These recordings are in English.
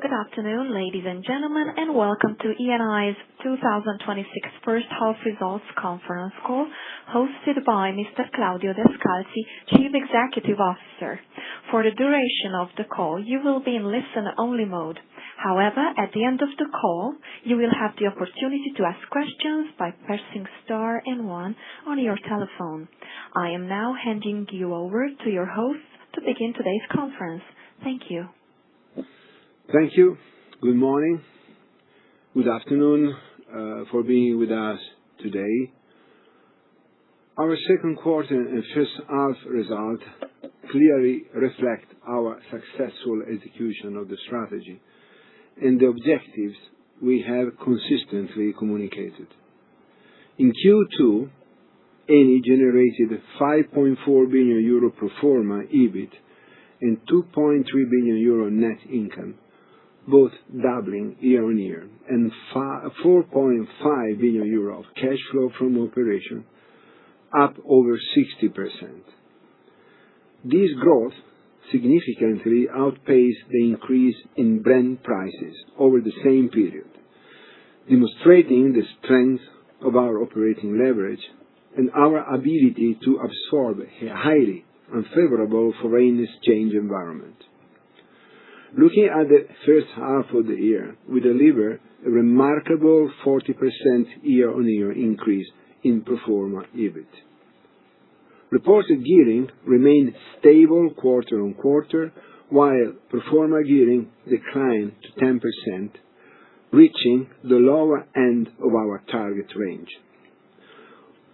Good afternoon, ladies and gentlemen, and welcome to Eni's 2026 first half results conference call, hosted by Mr. Claudio Descalzi, Chief Executive Officer. For the duration of the call, you will be in listen-only mode. However, at the end of the call, you will have the opportunity to ask questions by pressing star and one on your telephone. I am now handing you over to your host to begin today's conference. Thank you. Thank you. Good morning. Good afternoon for being with us today. Our second quarter and first half results clearly reflect our successful execution of the strategy and the objectives we have consistently communicated. In Q2, Eni generated 5.4 billion euro pro forma EBIT and 2.3 billion euro net income, both doubling year-on-year, and 4.5 billion euro of cash flow from operation, up over 60%. This growth significantly outpaced the increase in Brent prices over the same period, demonstrating the strength of our operating leverage and our ability to absorb a highly unfavorable foreign exchange environment. Looking at the first half of the year, we delivered a remarkable 40% year-on-year increase in pro forma EBIT. Reported gearing remained stable quarter-on-quarter, while pro forma gearing declined to 10%, reaching the lower end of our target range.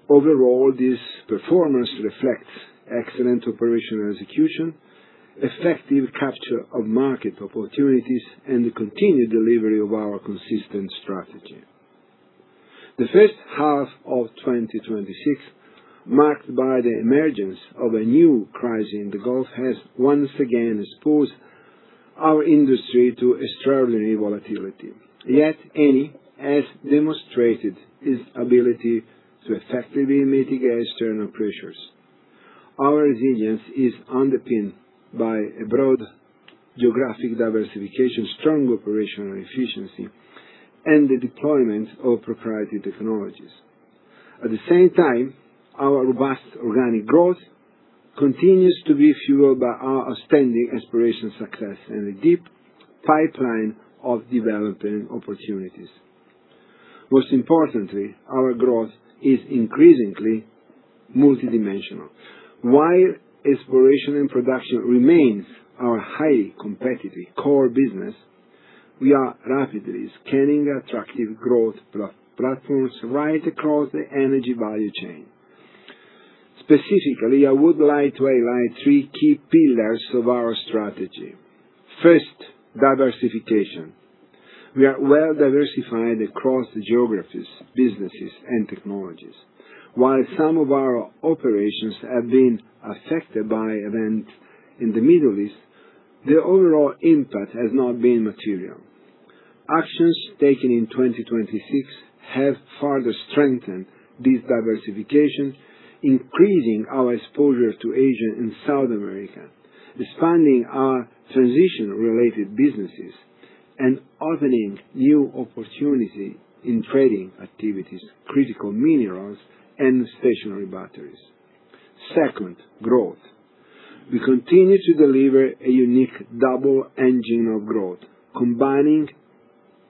Overall, this performance reflects excellent operational execution, effective capture of market opportunities, and the continued delivery of our consistent strategy. The first half of 2026, marked by the emergence of a new crisis in the Gulf, has once again exposed our industry to extraordinary volatility. Yet Eni has demonstrated its ability to effectively mitigate external pressures. Our resilience is underpinned by a broad geographic diversification, strong operational efficiency, and the deployment of proprietary technologies. At the same time, our robust organic growth continues to be fueled by our outstanding exploration success and a deep pipeline of development opportunities. Most importantly, our growth is increasingly multidimensional. While exploration and production remains our highly competitive core business, we are rapidly scanning attractive growth platforms right across the energy value chain. Specifically, I would like to highlight three key pillars of our strategy. First, diversification. We are well diversified across the geographies, businesses, and technologies. While some of our operations have been affected by events in the Middle East, the overall impact has not been material. Actions taken in 2026 have further strengthened this diversification, increasing our exposure to Asia and South America, expanding our transition-related businesses, and opening new opportunities in trading activities, critical minerals, and stationary batteries. Second, growth. We continue to deliver a unique double engine of growth, combining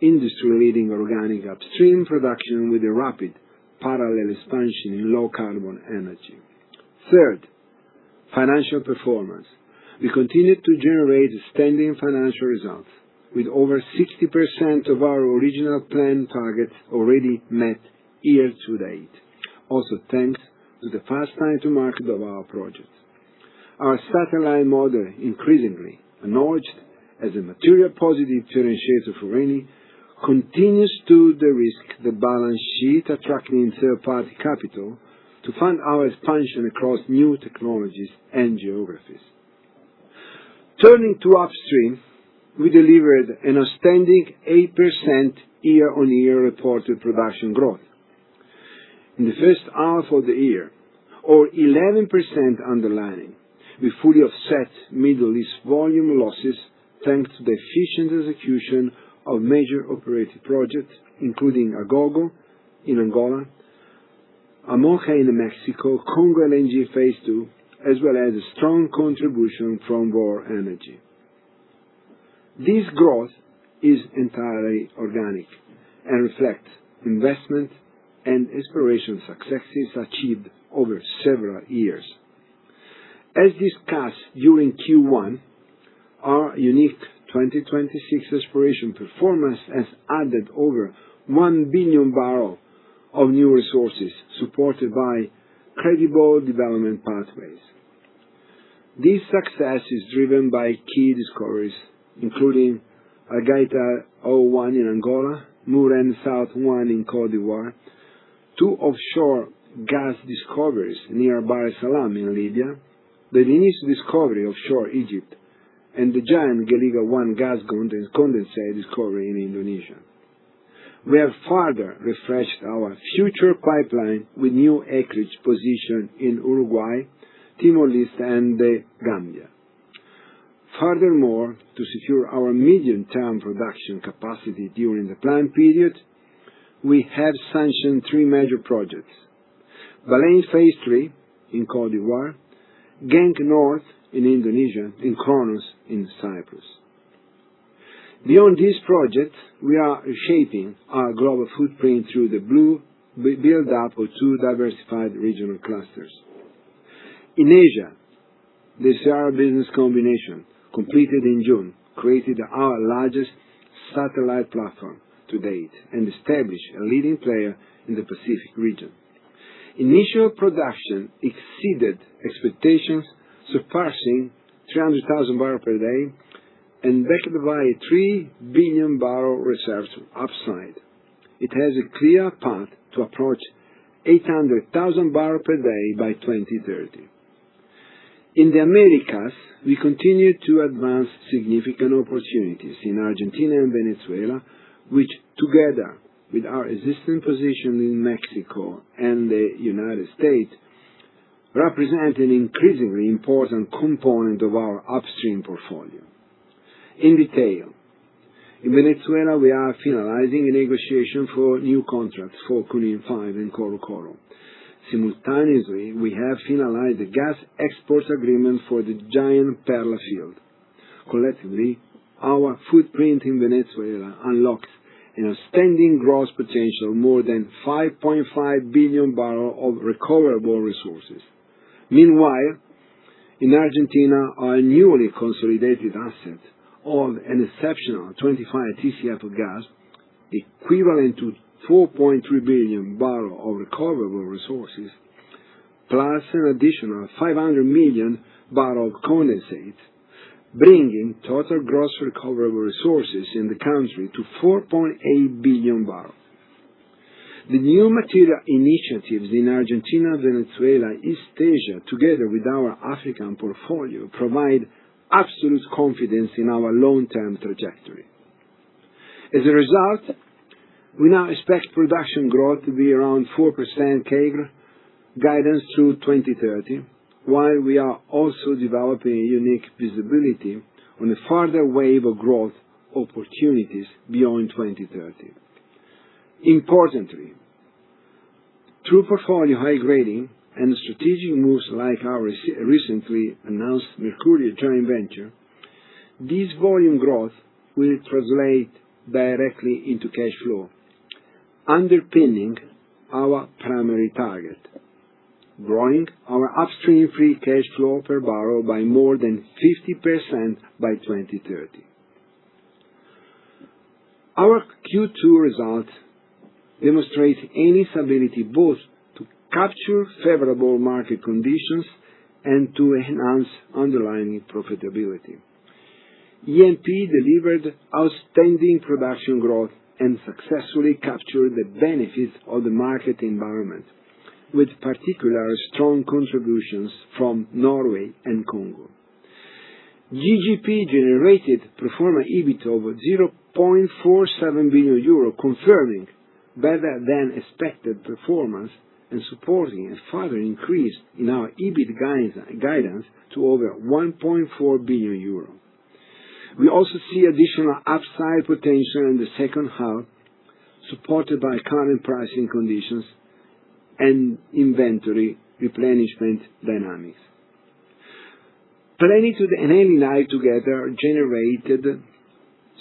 industry-leading organic upstream production with a rapid parallel expansion in low-carbon energy. Third, financial performance. We continue to generate outstanding financial results, with over 60% of our original plan targets already met year to date. Also thanks to the fast time to market of our projects. Our satellite model, increasingly acknowledged as a material positive differentiator for Eni, continues to de-risk the balance sheet, attracting third-party capital to fund our expansion across new technologies and geographies. Turning to Upstream, we delivered an outstanding 8% year-on-year reported production growth. In the first half of the year, or 11% underlying, we fully offset Middle East volume losses thanks to the efficient execution of major operating projects, including Agogo in Angola, Amoca in Mexico, Congo LNG Phase 2, as well as a strong contribution from Vår Energy. This growth is entirely organic and reflects investment and exploration successes achieved over several years. As discussed during Q1, our unique 2026 exploration performance has added over 1 billion barrels of new resources, supported by credible development pathways. This success is driven by key discoveries, including Algaita-01 in Angola, Muren South-1 in Côte d'Ivoire, 2 offshore gas discoveries near Bahr es-Salam in Libya, the Deniz discovery offshore Egypt, and the giant Geliga-1 gas condensate discovery in Indonesia. We have further refreshed our future pipeline with new acreage position in Uruguay, Timor-Leste, and the Gambia. Furthermore, to secure our medium-term production capacity during the planned period, we have sanctioned 3 major projects: Baleine Phase 3 in Côte d'Ivoire, Genk North in Indonesia, and Kronos in Cyprus. Beyond these projects, we are reshaping our global footprint through the build-up of 2 diversified regional clusters. In Asia, the Sierra business combination, completed in June, created our largest satellite platform to date and established a leading player in the Pacific region. Initial production exceeded expectations, surpassing 300,000 barrels per day and backed by a 3 billion barrel reserves upside. It has a clear path to approach 800,000 barrels per day by 2030. In the Americas, we continue to advance significant opportunities in Argentina and Venezuela, which, together with our existing position in Mexico and the United States, represent an increasingly important component of our upstream portfolio. In detail, in Venezuela, we are finalizing a negotiation for new contracts for Junín 5 and Coro Coro. Simultaneously, we have finalized the gas export agreement for the giant Perla field. Collectively, our footprint in Venezuela unlocks an outstanding gross potential of more than 5.5 billion barrels of recoverable resources. Meanwhile, in Argentina, our newly consolidated asset of an exceptional 25 TCF of gas, equivalent to 4.3 billion barrels of recoverable resources, plus an additional 500 million barrels of condensate, bringing total gross recoverable resources in the country to 4.8 billion barrels. The new material initiatives in Argentina, Venezuela, East Asia, together with our African portfolio, provide absolute confidence in our long-term trajectory. As a result, we now expect production growth to be around 4% CAGR guidance through 2030, while we are also developing a unique visibility on a further wave of growth opportunities beyond 2030. Importantly, through portfolio high grading and strategic moves like our recently announced Mercuria joint venture, this volume growth will translate directly into cash flow, underpinning our primary target: growing our upstream free cash flow per barrel by more than 50% by 2030. Our Q2 results demonstrate Eni's ability both to capture favorable market conditions and to enhance underlying profitability. E&P delivered outstanding production growth and successfully captured the benefits of the market environment, with particular strong contributions from Norway and Congo. GGP generated pro forma EBIT of 0.47 billion euro, confirming better than expected performance and supporting a further increase in our EBIT guidance to over 1.4 billion euro. We also see additional upside potential in the second half, supported by current pricing conditions and inventory replenishment dynamics. Plenitude and Enilive together generated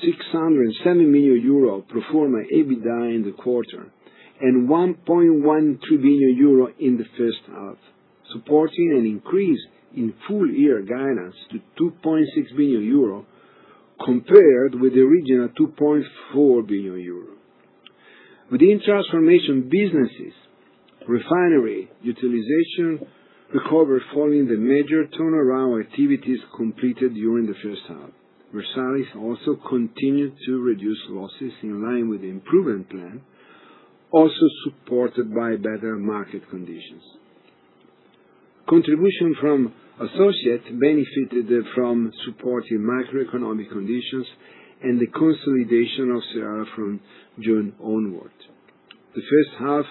607 million euro pro forma EBITDA in the quarter and 1.13 billion euro in the first half, supporting an increase in full-year guidance to 2.6 billion euro compared with the original 2.4 billion euro. Within transformation businesses, refinery utilization recovered following the major turnaround activities completed during the first half. Versalis also continued to reduce losses in line with the improvement plan, also supported by better market conditions. Contribution from associates benefited from supportive macroeconomic conditions and the consolidation of Sierra from June onward. The first half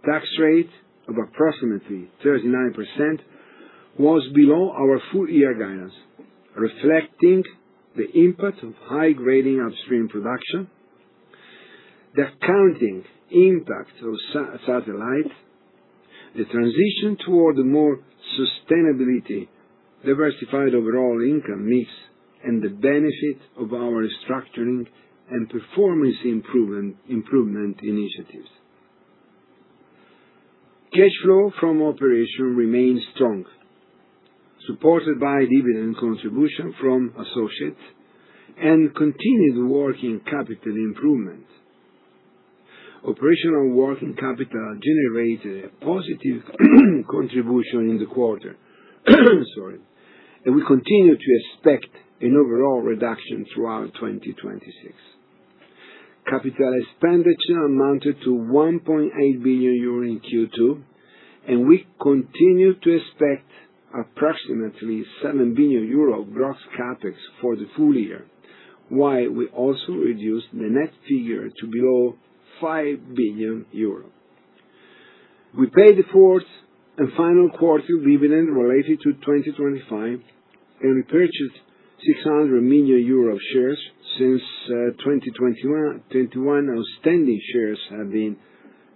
tax rate of approximately 39% was below our full-year guidance, reflecting the impact of high-grading upstream production, the accounting impact of satellite, the transition toward a more sustainability, diversified overall income mix, and the benefit of our restructuring and performance improvement initiatives. Cash flow from operation remains strong, supported by dividend contribution from associates and continued working capital improvement. Operational working capital generated a positive contribution in the quarter. And we continue to expect an overall reduction throughout 2026. Capital expenditure amounted to 1.8 billion euro in Q2, and we continue to expect approximately 7 billion euro gross capex for the full year, while we also reduced the net figure to below 5 billion euro. We paid the fourth and final quarter dividend related to 2025 and repurchased 600 million euro of shares. Since 2021, outstanding shares have been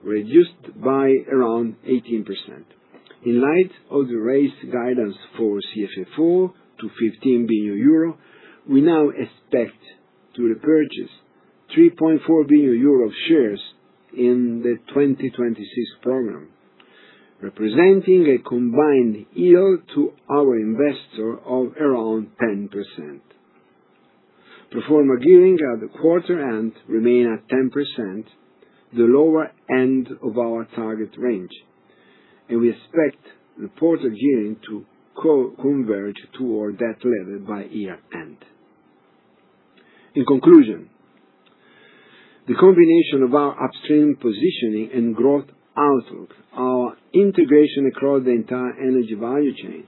reduced by around 18%. In light of the raised guidance for CFFO to 15 billion euro, we now expect to repurchase 3.4 billion euro of shares in the 2026 program, representing a combined yield to our investor of around 10%. Pro forma gearing at the quarter end remain at 10%, the lower end of our target range, and we expect reported gearing to converge toward that level by year end. In conclusion, the combination of our upstream positioning and growth outlook, our integration across the entire energy value chain,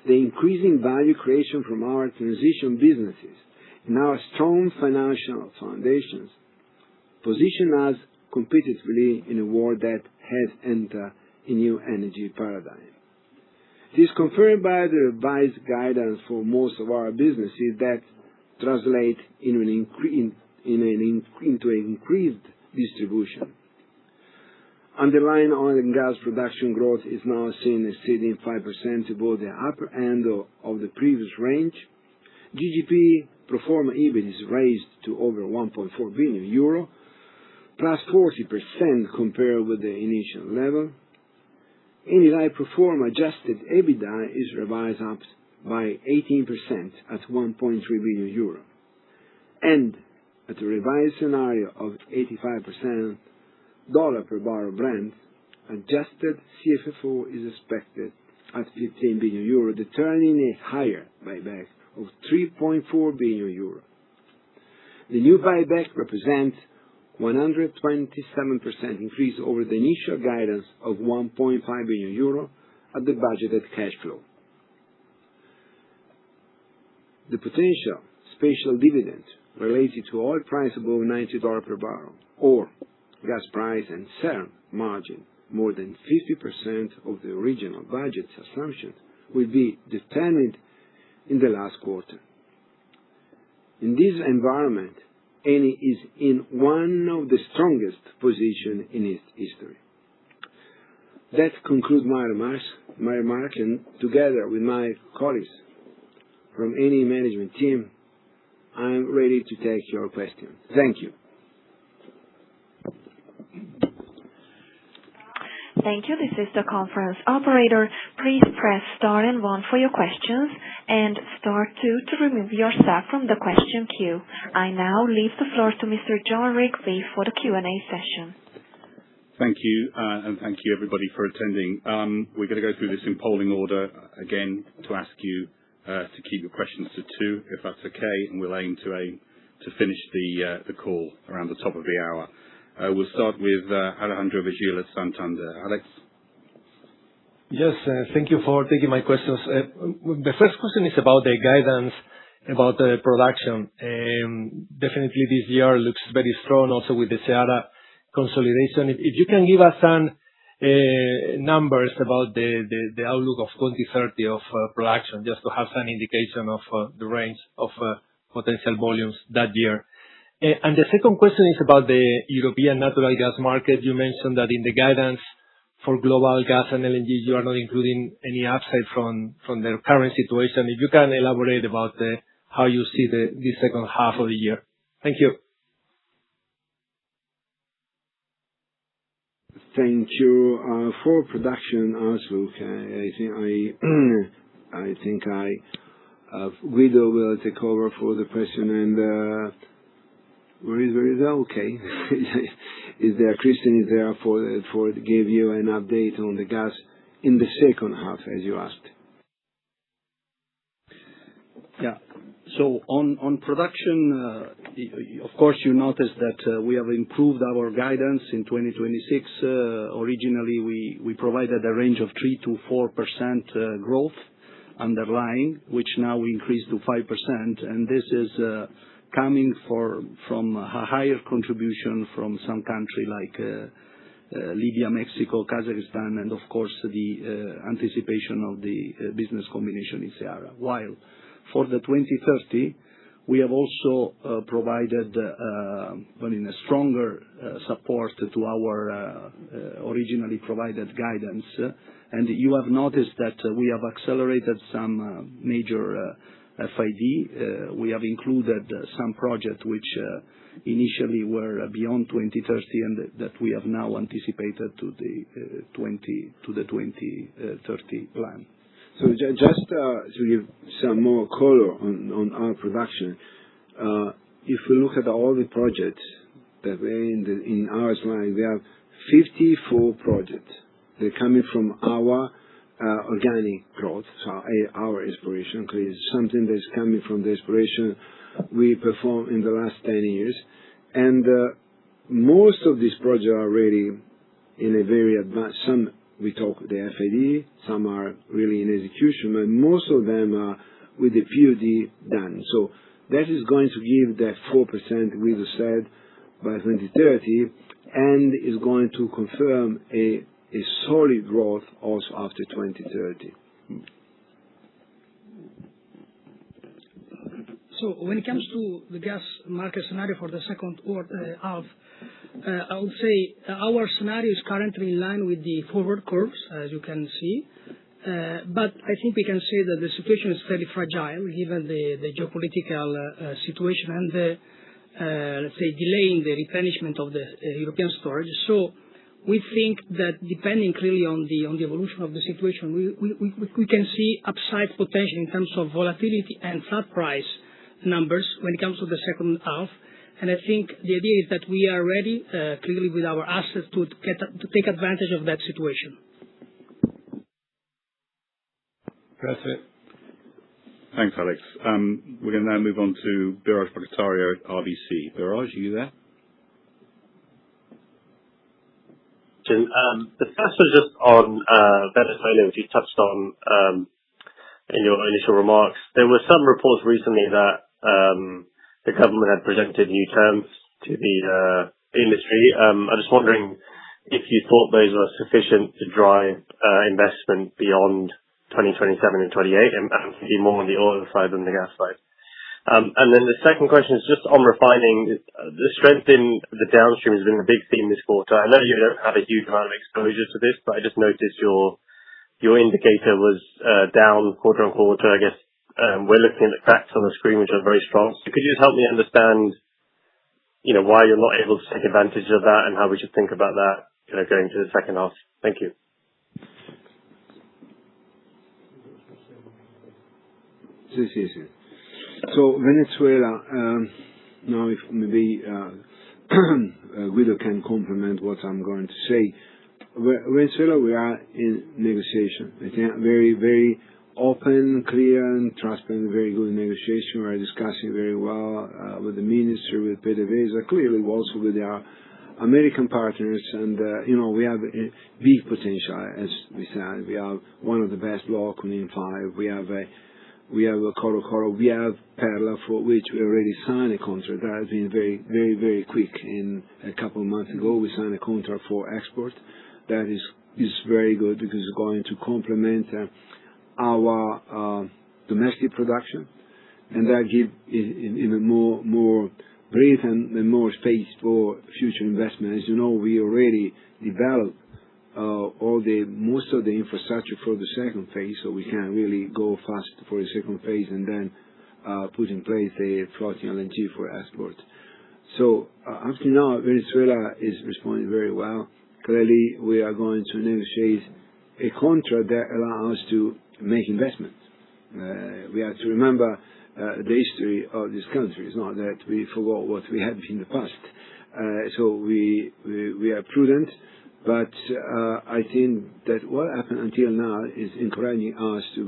the increasing value creation from our transition businesses, and our strong financial foundations position us competitively in a world that has entered a new energy paradigm. It is confirmed by the revised guidance for most of our businesses that translate into an increased distribution. Underlying oil and gas production growth is now seen exceeding 5% above the upper end of the previous range. GGP pro forma EBIT is raised to over 1.4 billion euro, plus 40% compared with the initial level. Enilive pro forma adjusted EBITDA is revised up by 18% at 1.3 billion euro. And at a revised scenario of 85% dollar per barrel Brent, adjusted CFFO is expected at 15 billion euro, determining a higher buyback of 3.4 billion euro. The new buyback represents 127% increase over the initial guidance of 1.5 billion euro at the budgeted cash flow. The potential special dividend related to oil price above $90 per barrel or gas price and CERN margin more than 50% of the original budget assumptions will be determined in the last quarter. In this environment, Eni is in one of the strongest positions in its history. That concludes my remarks, and together with my colleagues from Eni management team, I'm ready to take your questions. Thank you. Thank you. This is the conference operator. Please press star and 1 for your questions and star 2 to remove yourself from the question queue. I now leave the floor to Mr. John Rigby for the Q&A session. Thank you, and thank you everybody for attending. We're going to go through this in polling order again to ask you to keep your questions to 2, if that's okay, and we'll aim to finish the call around the top of the hour. We'll start with Alejandro Vigil at Santander. Alex? Yes, thank you for taking my questions. The first question is about the guidance about the production. Definitely this year looks very strong also with the Seara consolidation. If you can give us some numbers about the outlook of 2030 of production, just to have some indication of the range of potential volumes that year. And the second question is about the European natural gas market. You mentioned that in the guidance for global gas and LNG, you are not including any upside from the current situation. If you can elaborate about how you see the second half of the year. Thank you. Thank you. For production outlook, I think Guido will take over for the question, and where is that? Okay. Is there Christian is there for give you an update on the gas in the second half, as you asked. Yeah. So on production, of course, you noticed that we have improved our guidance in 2026. Originally, we provided a range of 3 to 4% growth underlying, which now we increased to 5%, and this is coming from a higher contribution from some country like Libya, Mexico, Kazakhstan, and of course the anticipation of the business combination in Seara. While for the 2030, we have also provided a stronger support to our originally provided guidance. And you have noticed that we have accelerated some major FID. We have included some projects which initially were beyond 2030 and that we have now anticipated to the 2030 plan. So just to give some more color on our production, if we look at all the projects that were in our slide, we have 54 projects. They're coming from our organic growth, so our exploration, because it's something that's coming from the exploration we performed in the last 10 years. And most of these projects are already in a very advanced, some we talk the FID, some are really in execution, but most of them are with the POD done. So that is going to give that 4% we said by 2030, and is going to confirm a solid growth also after 2030. So when it comes to the gas market scenario for the second half, I would say our scenario is currently in line with the forward curves, as you can see. But I think we can say that the situation is fairly fragile given the geopolitical situation and the, let's say, delaying the replenishment of the European storage. So we think that depending clearly on the evolution of the situation, we can see upside potential in terms of volatility and flat price numbers when it comes to the second half. And I think the idea is that we are ready, clearly with our assets, to take advantage of that situation. That's it. Thanks, Alex. We're going to now move on to Biraj Borkhataria at RBC. Biraj, are you there? The first was just on Venezuela, which you touched on in your initial remarks. There were some reports recently that the government had presented new terms to the industry. I'm just wondering if you thought those were sufficient to drive investment beyond 2027 and 28, and maybe more on the oil side than the gas side. And then the second question is just on refining. The strength in the downstream has been a big theme this quarter. I know you don't have a huge amount of exposure to this, but I just noticed your indicator was down quarter-on-quarter. I guess we're looking at the cracks on the screen, which are very strong. So could you just help me understand, why you're not able to take advantage of that and how we should think about that, going to the second half? Thank you. So Venezuela, now if maybe Guido can complement what I'm going to say. Venezuela, we are in negotiation. I think very, very open, clear, and transparent, very good negotiation. We are discussing very well with the minister, with PDVSA, clearly also with our American partners, and we have a big potential, as we said. We have one of the best blocks in 5. We have a Coro, we have Perla, for which we already signed a contract. That has been very, very, very quick. In a couple of months ago, we signed a contract for export. That is very good because it's going to complement our domestic production, and that give even more breadth and more space for future investment. As you know, we already developed most of the infrastructure for the second phase, so we can really go fast for the second phase and then put in place a floating LNG for export. So up to now, Venezuela is responding very well. Clearly, we are going to negotiate a contract that allows us to make investments. We have to remember the history of this country. It's not that we forgot what we had in the past. So we are prudent, but I think that what happened until now is encouraging us to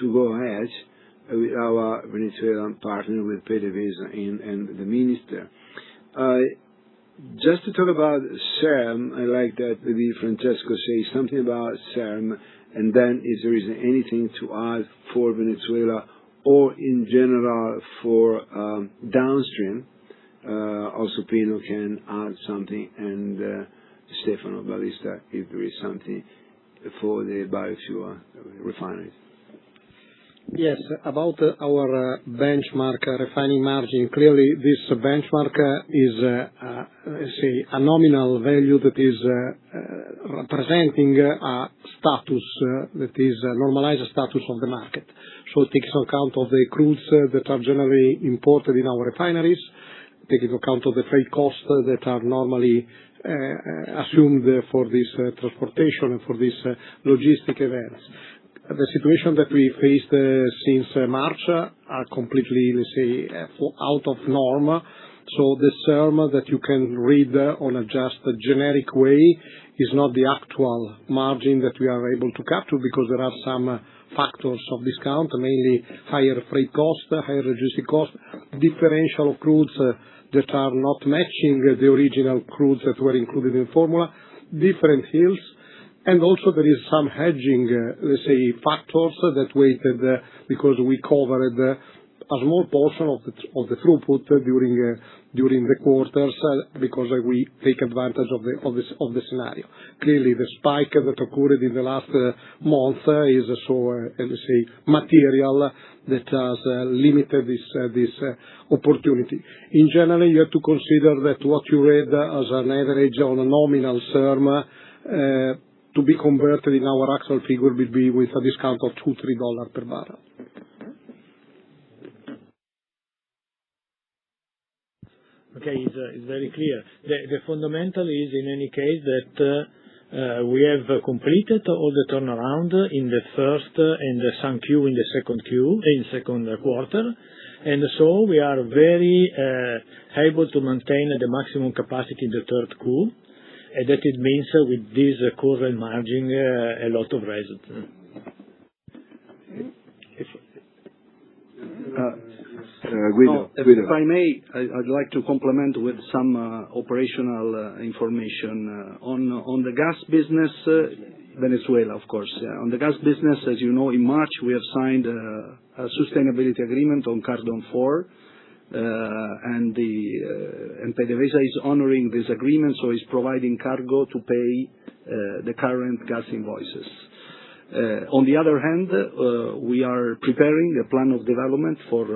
go ahead with our Venezuelan partner, with PDVSA and the minister. Just to talk about SERM, I like that maybe Francesco say something about SERM, and then if there is anything to add for Venezuela or in general for downstream, also Pino can add something, and Stefano Ballista if there is something for the biofuel refineries. Yes, about our benchmark refining margin. Clearly, this benchmark is, a nominal value that is representing a status that is a normalized status of the market. So it takes account of the crudes that are generally imported in our refineries, taking account of the freight costs that are normally assumed for this transportation and for these logistic events. The situation that we faced since March are completely, out of norm. So the SERM that you can read on a just generic way is not the actual margin that we are able to capture, because there are some factors of discount, mainly higher freight cost, higher logistic cost, differential of crudes that are not matching the original crudes that were included in formula, different hills. And also there is some hedging, factors that weighted because we covered a small portion of the throughput during the quarters because we take advantage of the scenario. Clearly, the spike that occurred in the last month is material that has limited this opportunity. In general, you have to consider that what you read as an average on a nominal SERM to be converted in our actual figure will be with a discount of $2-3 per barrel. Okay, it's very clear. The fundamental is, in any case, that we have completed all the turnaround in the first and some Q in the second quarter, and so we are very able to maintain the maximum capacity in the third Q. And that it means with this current margin a lot of results. Guido. If I may, I'd like to complement with some operational information on the gas business, Venezuela, of course. On the gas business, as you know, in March we have signed a sustainability agreement on Cardon 4. And PDVSA is honoring this agreement, so it's providing cargo to pay the current gas invoices. On the other hand, we are preparing a plan of development for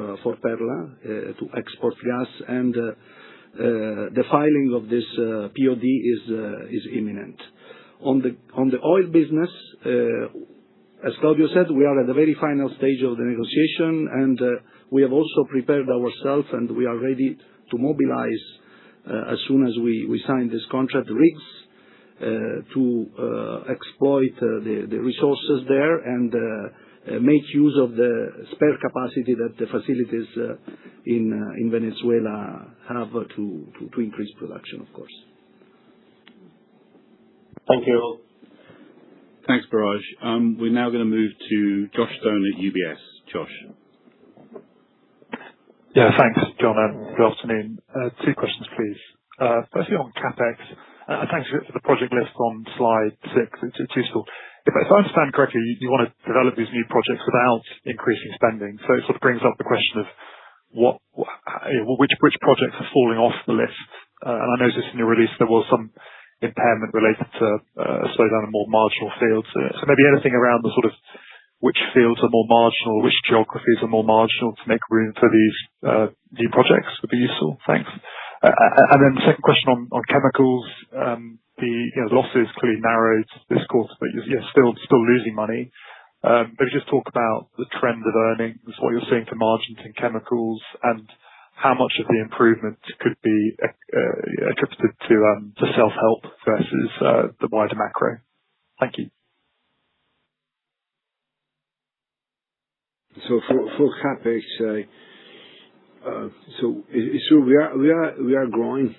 Perla to export gas, and the filing of this POD is imminent. On the oil business, as Claudio said, we are at the very final stage of the negotiation, and we have also prepared ourselves, and we are ready to mobilize as soon as we sign this contract, rigs to exploit the resources there and make use of the spare capacity that the facilities in Venezuela have to increase production, of course. Thank you. Thanks, Biraj. We're now going to move to Josh Stone at UBS. Josh. Yeah, thanks, John, and good afternoon. Two questions, please. Firstly, on CapEx. Thanks for the project list on slide 6. It's useful. If I understand correctly, you want to develop these new projects without increasing spending. So it sort of brings up the question of which projects are falling off the list. And I noticed in your release there was some impairment related to a slowdown in more marginal fields. So maybe anything around the sort of which fields are more marginal, which geographies are more marginal to make room for these new projects would be useful. Thanks. And then the second question on chemicals, the losses clearly narrowed this quarter, but you're still losing money. Maybe just talk about the trend of earnings, what you're seeing for margins in chemicals, and how much of the improvement could be attributed to self-help versus the wider macro. Thank you. So for CapEx, so it's true we are growing,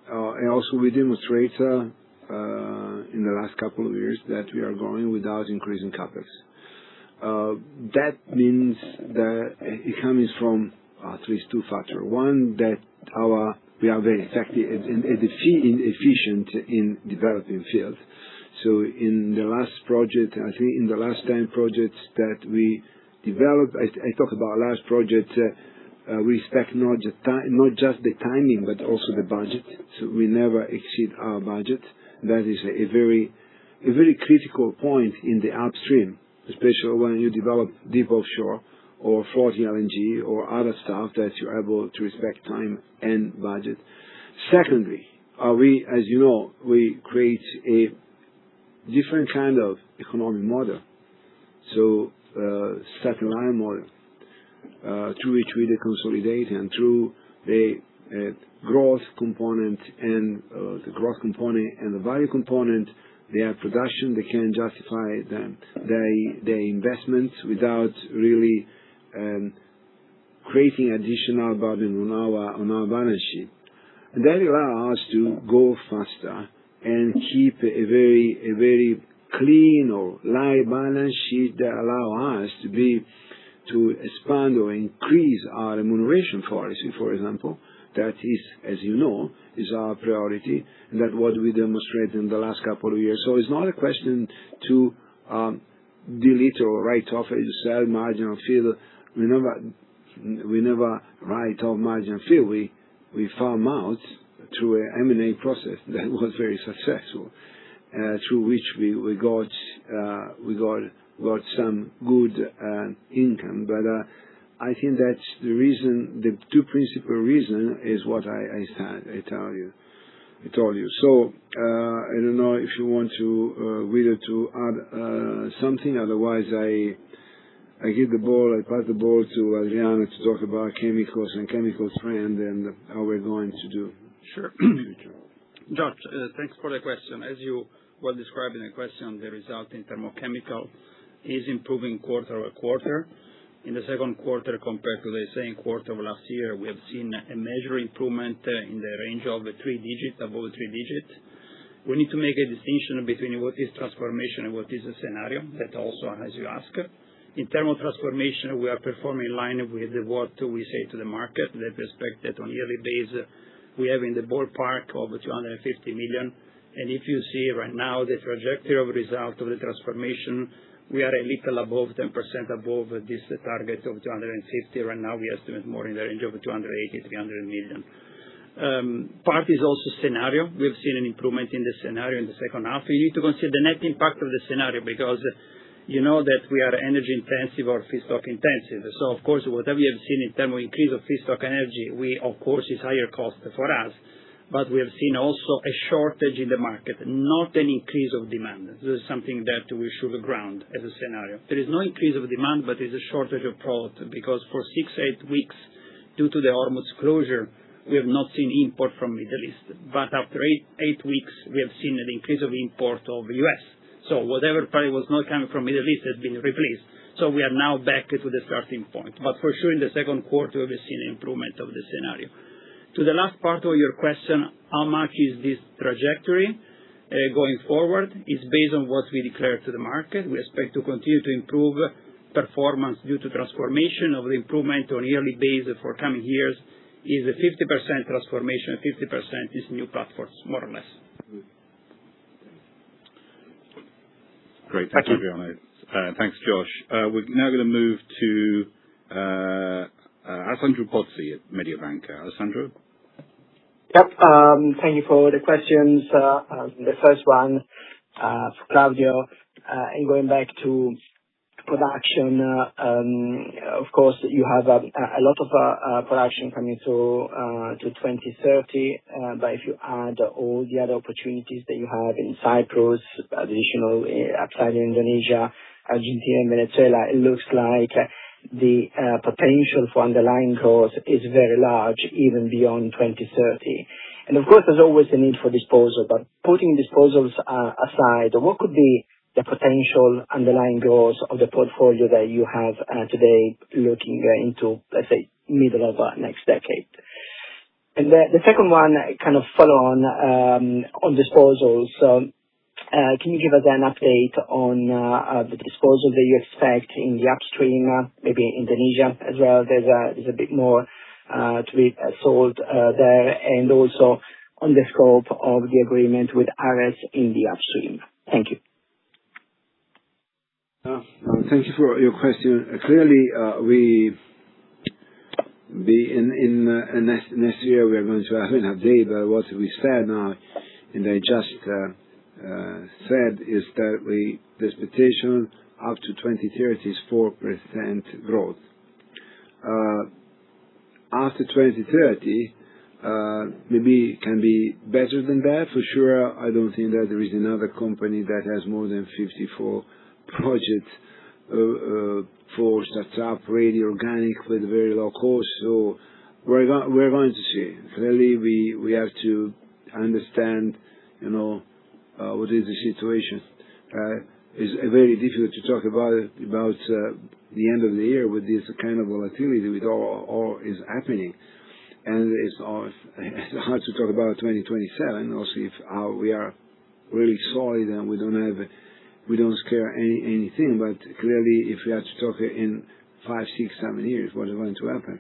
and also we demonstrate in the last couple of years that we are growing without increasing CapEx. That means that it comes from at least two factors. One, that we are very effective and efficient in developing fields. So in the last project, I think in the last 10 projects that we developed, I talk about large projects. We respect not just the timing, but also the budget. So we never exceed our budget. That is a very critical point in the upstream, especially when you develop deep offshore or floating LNG or other stuff that you're able to respect time and budget. Secondly, as you know, we create a different kind of economic model. So satellite model. Through which we consolidate, and through the growth component and the value component, their production, they can justify their investments without really creating additional burden on our balance sheet. And that allows us to go faster and keep a very clean or light balance sheet that allow us to expand or increase our remuneration policy, for example. That is, as you know, is our priority, and that's what we demonstrated in the last couple of years. So it's not a question to delete or write off, as you said, marginal field. We never write off marginal field. We farm out through an M&A process that was very successful, through which we got some good income. But I think that's the reason. The two principal reason is what I told you. So I don't know if you want to Guido to add something. Otherwise, I pass the ball to Adriano to talk about chemicals and chemical trend and how we're going to do. Sure. Josh, thanks for the question. As you were describing the question, the result in terms of chemical is improving quarter-over-quarter. In the second quarter compared to the same quarter of last year, we have seen a major improvement in the range of 3 digits, above 3 digits. We need to make a distinction between what is transformation and what is a scenario. That also, as you ask. In terms of transformation, we are performing in line with what we say to the market. That we expect that on a yearly basis, we have in the ballpark of 250 million. And if you see right now the trajectory of result of the transformation, we are a little above 10% above this target of 250. Right now, we estimate more in the range of 280, 300 million. Part is also scenario. We have seen an improvement in the scenario in the second half. You need to consider the net impact of the scenario, because you know that we are energy intensive or feedstock intensive. So of course, whatever we have seen in terms of increase of feedstock energy, of course is higher cost for us, but we have seen also a shortage in the market, not an increase of demand. This is something that we should ground as a scenario. There is no increase of demand, but there is a shortage of product because for 6-8 weeks, due to the Hormuz closure, we have not seen import from Middle East. But after 8 weeks, we have seen an increase of import of US. So whatever probably was not coming from Middle East has been replaced. So we are now back to the starting point. But for sure, in the second quarter, we have seen an improvement of the scenario. To the last part of your question, how much is this trajectory going forward? Is based on what we declare to the market. We expect to continue to improve performance due to transformation of the improvement on a yearly basis for coming years is a 50% transformation, 50% is new platforms, more or less. Great. Thank you, Adriano. Thanks, Josh. We're now going to move to Alessandro Pozzi at Mediobanca. Alessandro? Yep. Thank you for the questions. The first one for Claudio, and going back to production, of course, you have a lot of production coming to 2030, but if you add all the other opportunities that you have in Cyprus, additional upside in Indonesia, Argentina, and Venezuela, it looks like the potential for underlying growth is very large, even beyond 2030. And of course, there's always a need for disposal, but putting disposals aside, what could be the potential underlying growth of the portfolio that you have today looking into, let's say, middle of next decade? And the second one, kind of follow on disposals. Can you give us an update on the disposal that you expect in the upstream, maybe Indonesia as well? There's a bit more to be sold there, and also on the scope of the agreement with Ares in the upstream. Thank you. Thank you for your question. Clearly, next year we are going to have an update, but what we said now, and I just said, is that the expectation up to 2030 is 4% growth. After 2030, maybe it can be better than that. For sure, I don't think that there is another company that has more than 54 projects for startup, ready, organic, with very low cost. So we're going to see. Clearly, we have to understand, what is the situation. It's very difficult to talk about the end of the year with this kind of volatility, with all is happening, and it's hard to talk about 2027. Also, if we are really solid and we don't scare anything. But clearly, if we have to talk in 5, 6, 7 years, what is going to happen?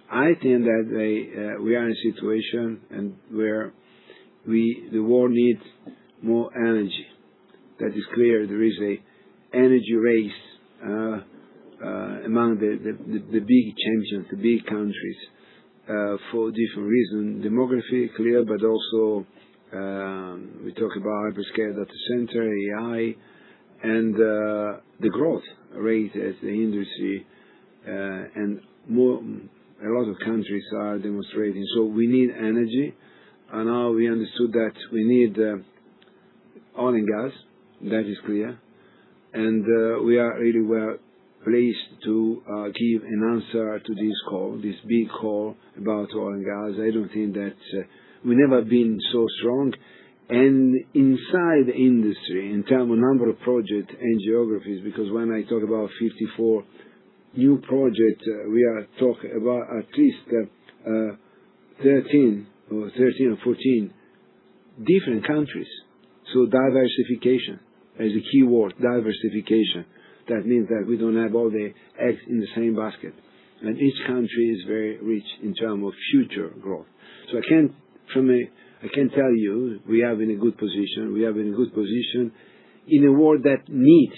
I think that we are in a situation and where the world needs more energy. That is clear. There is a energy race among the big champions, the big countries, for different reasons. Demography, clear, but also we talk about hyperscale data center, AI, and the growth rate as the industry and a lot of countries are demonstrating. So we need energy, and now we understood that we need oil and gas. That is clear, and we are really well placed to give an answer to this call, this big call about oil and gas. I don't think that we've never been so strong. And inside the industry, in terms of number of projects and geographies, because when I talk about 54 new projects, we are talking about at least 13 or 14 different countries. So diversification is a key word, diversification. That means that we don't have all the eggs in the same basket. And each country is very rich in terms of future growth. So I can tell you we are in a good position. We are in a good position in a world that needs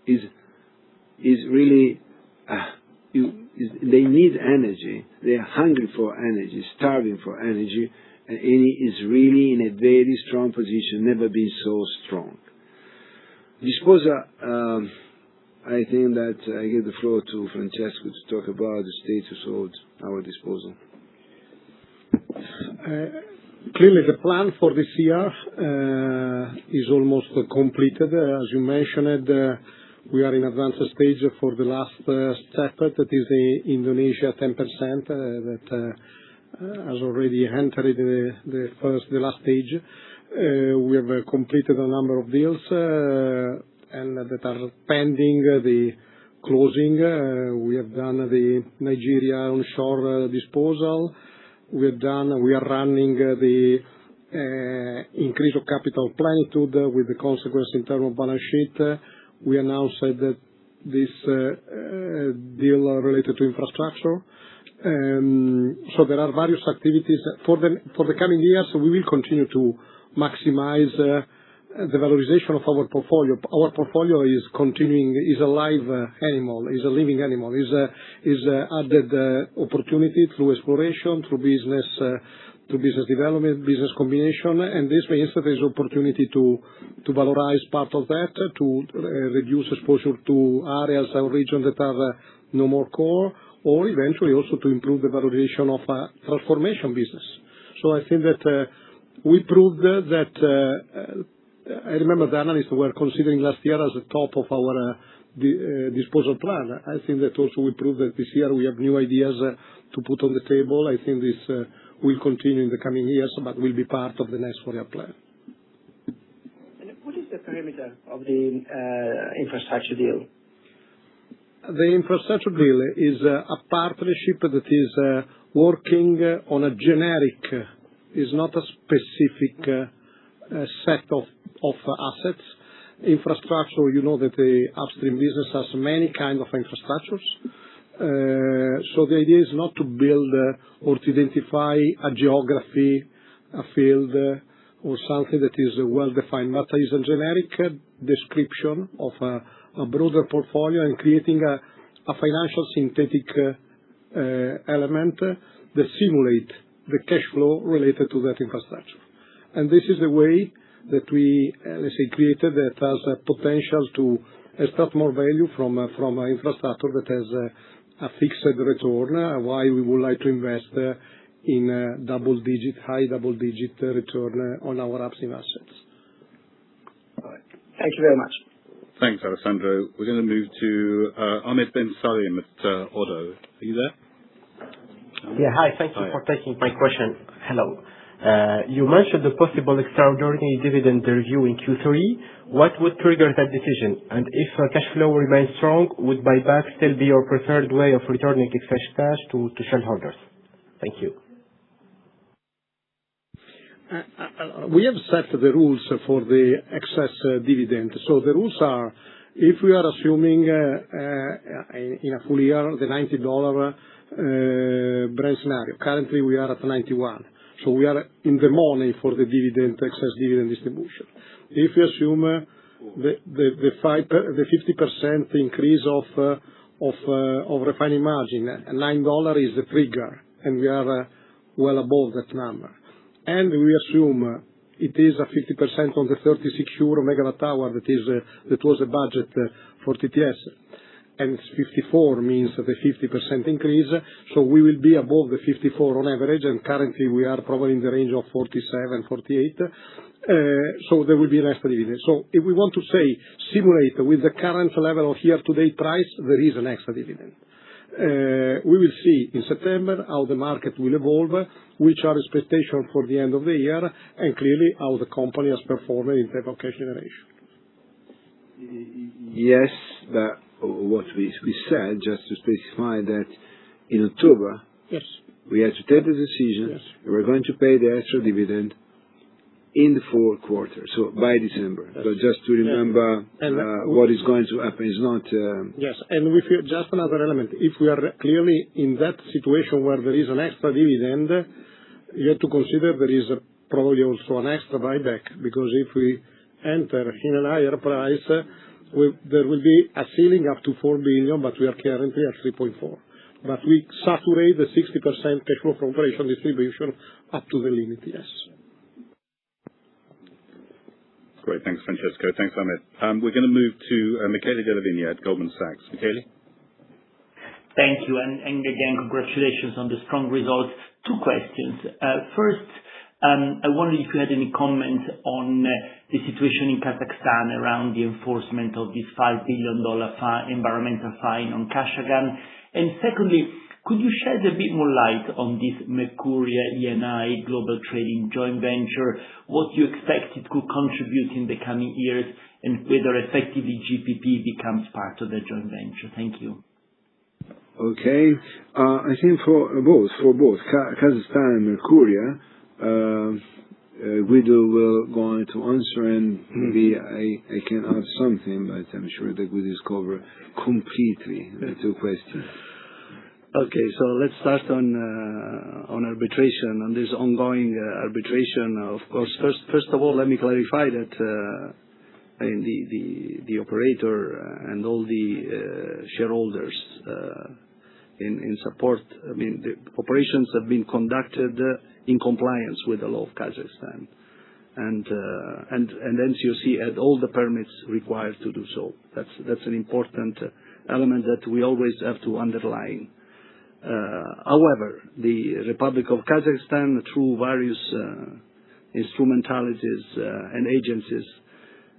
is really they need energy. They are hungry for energy, starving for energy, and Eni is really in a very strong position, never been so strong. Disposal, I think that I give the floor to Francesco to talk about the status of our disposal. Clearly, the plan for this year is almost completed. As you mentioned, we are in advanced stage for the last step, that is the Indonesia 10%, that has already entered the last stage. We have completed a number of deals and that are pending the closing. We have done the Nigeria onshore disposal. We are running the increase of capital plenitude with the consequence in terms of balance sheet. We announced that this deal related to infrastructure. So there are various activities. For the coming years, we will continue to maximize the valorization of our portfolio. Our portfolio is continuing, is a live animal, is a living animal, is added opportunity through exploration, through business development, business combination, and this means that there is opportunity to valorize part of that, to reduce exposure to areas or regions that are no more core, or eventually also to improve the valorization of a transformation business. So I think that we proved that I remember the analysts were considering last year as the top of our disposal plan. I think that also we proved that this year we have new ideas to put on the table. I think this will continue in the coming years, but will be part of the next 4-year plan. And what is the perimeter of the infrastructure deal? The infrastructure deal is a partnership that is working on a generic, is not a specific set of assets. Infrastructure, you know that the upstream business has many kinds of infrastructures. So the idea is not to build or to identify a geography, a field, or something that is well defined, but is a generic description of a broader portfolio and creating a financial synthetic element that simulate the cash flow related to that infrastructure. And this is the way that we, let's say, created that has a potential to extract more value from an infrastructure that has a fixed return, why we would like to invest in high double-digit return on our upstream assets. All right. Thank you very much. Thanks, Alessandro. We're going to move to Ahmed Ben Salim at Oddo. Are you there? Yeah, hi. Thank you for taking my question. Hello. You mentioned the possible extraordinary dividend review in Q3. What would trigger that decision? And if cash flow remains strong, would buyback still be your preferred way of returning excess cash to shareholders? Thank you. We have set the rules for the excess dividend. So the rules are, if we are assuming in a full year the $90 Brent scenario, currently we are at 91. So we are in the money for the dividend, excess dividend distribution. If we assume the 50% increase of refining margin, $9 is the trigger, and we are well above that number. And we assume it is a 50% on the 36 euro megawatt hour that was the budget for TTS. And 54 means the 50% increase, so we will be above the 54 on average, and currently we are probably in the range of 47, 48. So there will be an extra dividend. So if we want to say, simulate with the current level of year-to-date price, there is an extra dividend. We will see in September how the market will evolve, which are expectations for the end of the year, and clearly how the company has performed in terms of cash generation. Yes, but what we said, just to specify that in October, yes, we had to take the decision, yes, we're going to pay the extra dividend in the fourth quarter, so by December. Yes. So just to remember what is going to happen is not... Yes, and we feel just another element. If we are clearly in that situation where there is an extra dividend, you have to consider there is probably also an extra buyback, because if we enter in a higher price, there will be a ceiling up to 4 billion, but we are currently at 3.4. But we saturate the 60% cash flow from operation distribution up to the limit, yes. Great. Thanks, Francesco. Thanks, Ahmed. We're going to move to Michele Della Vigna at Goldman Sachs. Michele? Thank you. And again, congratulations on the strong results. Two questions. First, I wondered if you had any comment on the situation in Kazakhstan around the enforcement of this $5 billion environmental fine on Kashagan. And secondly, could you shed a bit more light on this Mercuria Eni global trading joint venture, what you expect it could contribute in the coming years, and whether effectively GPP becomes part of the joint venture? Thank you. Okay. I think for both Kazakhstan and Mercuria, Guido will go on to answer, and maybe I can add something, but I'm sure that Guido will cover completely the two questions. Okay, so let's start on arbitration, on this ongoing arbitration. Of course, first of all, let me clarify that the operator and all the shareholders in support. I mean, the operations have been conducted in compliance with the law of Kazakhstan, and NCOC had all the permits required to do so. That's an important element that we always have to underline. However, the Republic of Kazakhstan, through various instrumentalities and agencies,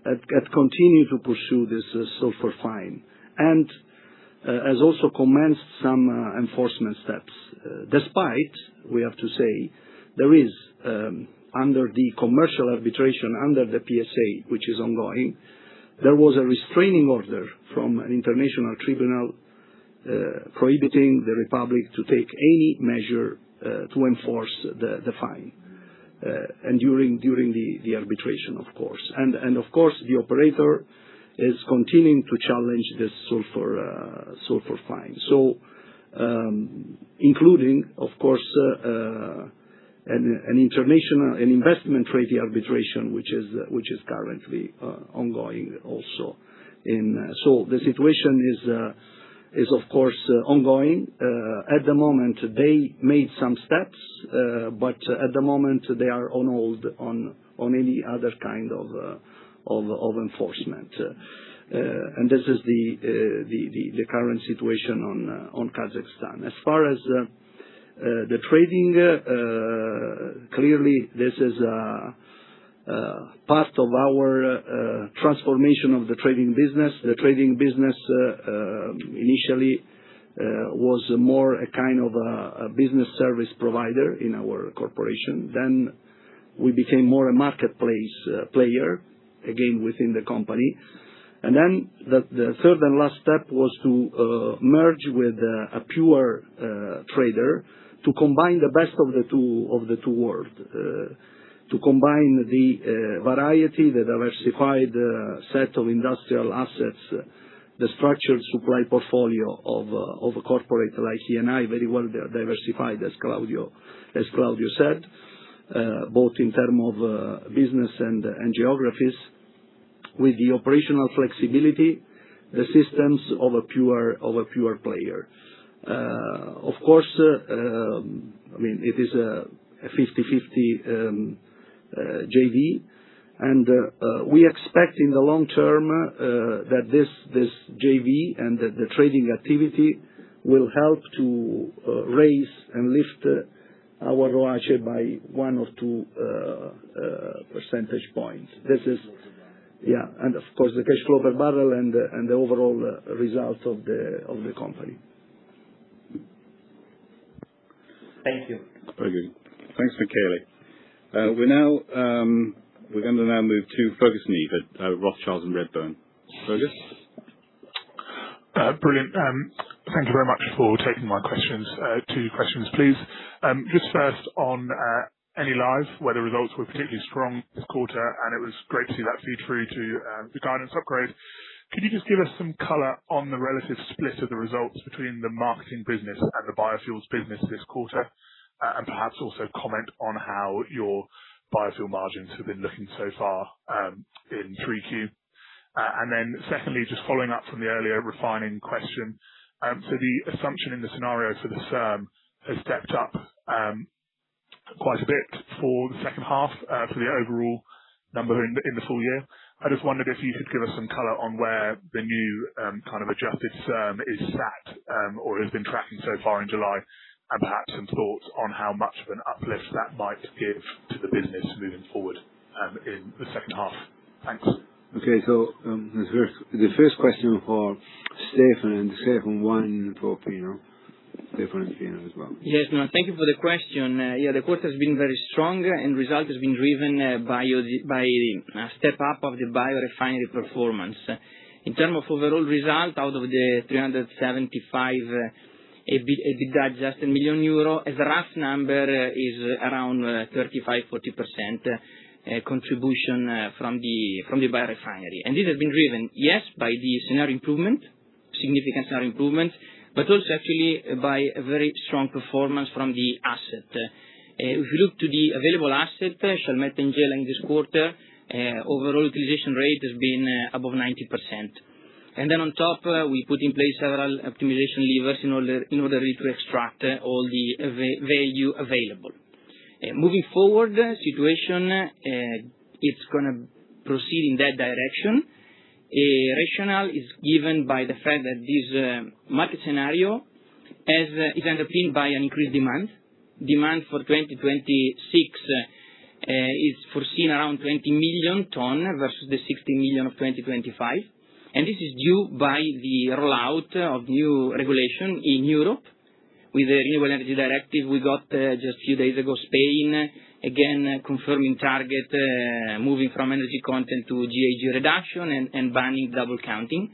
had continued to pursue this sulfur fine, and has also commenced some enforcement steps. Despite, we have to say, there is, under the commercial arbitration, under the PSA, which is ongoing, there was a restraining order from an international tribunal prohibiting the Republic to take any measure to enforce the fine, and during the arbitration, of course. And of course, the operator is continuing to challenge this sulfur fine. So, including, of course, an investment treaty arbitration, which is currently ongoing also. So the situation is of course ongoing. At the moment, they made some steps, but at the moment they are on hold on any other kind of enforcement. And this is the current situation on Kazakhstan. As far as the trading, clearly this is part of our transformation of the trading business. The trading business initially was more a kind of a business service provider in our corporation. Then we became more a marketplace player, again within the company. And then the third and last step was to merge with a pure trader, to combine the best of the two worlds, to combine the variety, the diversified set of industrial assets, the structured supply portfolio of a corporate like Eni, very well diversified, as Claudio said, both in terms of business and geographies, with the operational flexibility, the systems of a pure player. Of course, I mean, it is a 50/50 JV, and we expect in the long term that this JV and the trading activity will help to raise and lift our ROACE by 1 or 2 percentage points. This is, and of course the cash flow per barrel and the overall result of the company. Thank you. Very good. Thanks, Michele. We're going to now move to Fergus Neve at Rothschild and Redburn. Fergus? Brilliant. Thank you very much for taking my questions. 2 questions, please. Just first on Enilive, where the results were particularly strong this quarter, and it was great to see that feed through to the guidance upgrade. Could you just give us some color on the relative split of the results between the marketing business and the biofuels business this quarter? And perhaps also comment on how your biofuel margins have been looking so far in 3Q. And then secondly, just following up from the earlier refining question, so the assumption in the scenario for the SERM has stepped up quite a bit for the second half for the overall number in the full year. I just wondered if you could give us some color on where the new kind of adjusted SERM is sat, or has been tracking so far in July, and perhaps some thoughts on how much of an uplift that might give to the business moving forward in the second half. Thanks. Okay, so the first question for Stefan, and the second one for Pino. Stefan and Pino as well. Yes, no, thank you for the question. The quarter has been very strong, and result has been driven by a step up of the biorefinery performance. In terms of overall result, out of the 375 EBITDA adjusted million euro, as a rough number is around 35-40% contribution from the biorefinery. And this has been driven, yes, by the scenario improvement, significant scenario improvement, but also actually by a very strong performance from the asset. If you look to the available asset, Chalmette and Gela in this quarter, overall utilization rate has been above 90%. And then on top, we put in place several optimization levers in order to extract all the value available. Moving forward, situation it's going to proceed in that direction. Rationale is given by the fact that this market scenario is underpinned by an increased demand. Demand for 2026 is foreseen around 20 million ton versus the 60 million of 2025. And this is due by the rollout of new regulation in Europe. With the Renewable Energy Directive, we got just a few days ago Spain, again confirming target, moving from energy content to GHG reduction and banning double counting.